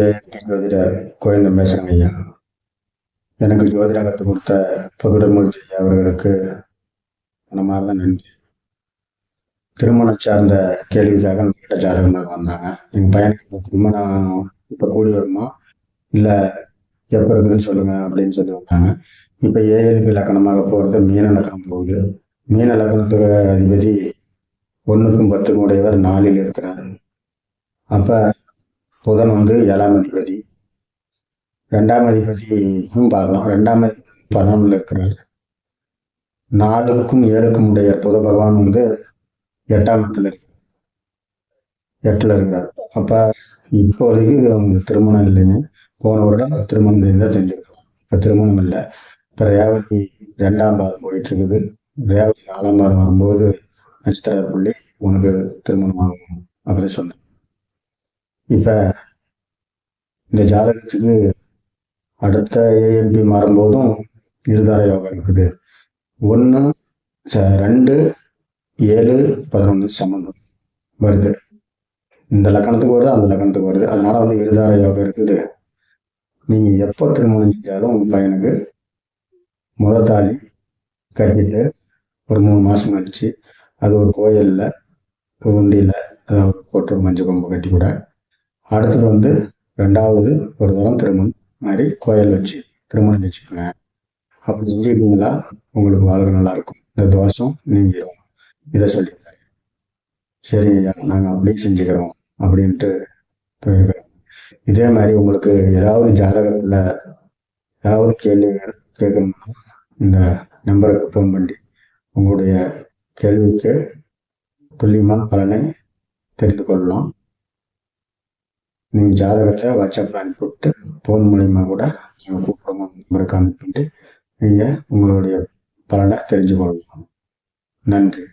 AND ஜோதிடர் கோவிந்தன் பேசுகிறேங்க ஐயா. எனக்கு ஜோதிடம் கற்றுக் கொடுத்த பகுடமூர்த்தி ஐயா அவர்களுக்கு மனமார்ந்த நன்றி. திருமணம் சார்ந்த கேள்விக்காக நம்மகிட்ட ஜாதகமாக வந்தாங்க. எங்கள் பையனுக்கு திருமணம் இப்போ கூடி வருமா இல்லை எப்போ இருக்குதுன்னு சொல்லுங்க அப்படின்னு சொல்லி வந்தாங்க. இப்போ ஏஎல்பி லக்கணமாக போகிறது மீன லக்கணம் போகுது. மீன லக்கணத்துக்கு அதிபதி 1க்கும் 10க்கும் உடையவர் 4ல் இருக்கிறார். அப்போ புதன் 7ஆம் அதிபதி, 2ஆம் அதிபதியும் பார்க்கலாம். 2ஆம் அதிபதி 11ல் இருக்கிறார். 4க்கும் 7க்கும் உடைய புத பகவான் 8ஆம் இடத்துல இருக்கிறார். அப்போ இப்போதைக்கு அவங்க திருமணம் இல்லைங்க. போன வருடம் திருமணம் இருந்தால் தெரிஞ்சுக்கிறோம். இப்போ திருமணம் இல்லை. இப்போ ரேவதி 2ஆம் பாதம் போயிட்டு இருக்குது. ரேவதி 4ஆம் பாதம் வரும்போது நட்சத்திர புள்ளி உனக்கு திருமணம் ஆகும் அப்படின்னு சொன்னேன். இப்போ இந்த ஜாதகத்துக்கு அடுத்த ஏஎம்பி மாறும்போதும் இருதார யோகம் இருக்குது. 1, 2, 7, 11 சம்பந்தம் வருது. இந்த லக்கணத்துக்கு வருது, அந்த லக்கணத்துக்கு வருது. அதனால இருதார யோகம் இருக்குது. நீங்கள் எப்போ திருமணம் செஞ்சாலும் உங்கள் பையனுக்கு முதல் தாலி கட்டிட்டு ஒரு 3 மாதம் கழிச்சு அது ஒரு கோயிலில் ஒரு உண்டியில் அதாவது போட்டு மஞ்சள் கொம்பு கட்டி கூட அடுத்தது 2வது ஒரு தரம் திருமணம் மாதிரி கோயில் வச்சு திருமணம் வச்சுக்கோங்க. அப்படி செஞ்சுக்கிட்டீங்களா உங்களுக்கு வாழ்க்கை நல்லாயிருக்கும். இந்த தோஷம் நீங்கிடும். இதை சொல்லியிருக்காரு. சரி நாங்கள் அப்படியே செஞ்சுக்கிறோம் அப்படின்ட்டு போயிருக்கிறோம். இதே மாதிரி உங்களுக்கு ஏதாவது ஜாதகத்தில் ஏதாவது கேள்வி கேட்கணும்னா இந்த நம்பருக்கு ஃபோன் பண்ணி உங்களுடைய கேள்விக்கு துல்லியமான பலனை தெரிந்து கொள்ளலாம். நீங்கள் ஜாதகத்தை வாட்ஸ்அப்பில் அனுப்பிவிட்டு ஃபோன் மூலிமா கூட நீங்கள் கூப்பிடுவோம் நம்பருக்கு அனுப்பிட்டு நீங்கள் உங்களுடைய பலனை தெரிஞ்சு கொள்ளலாம். நன்றி.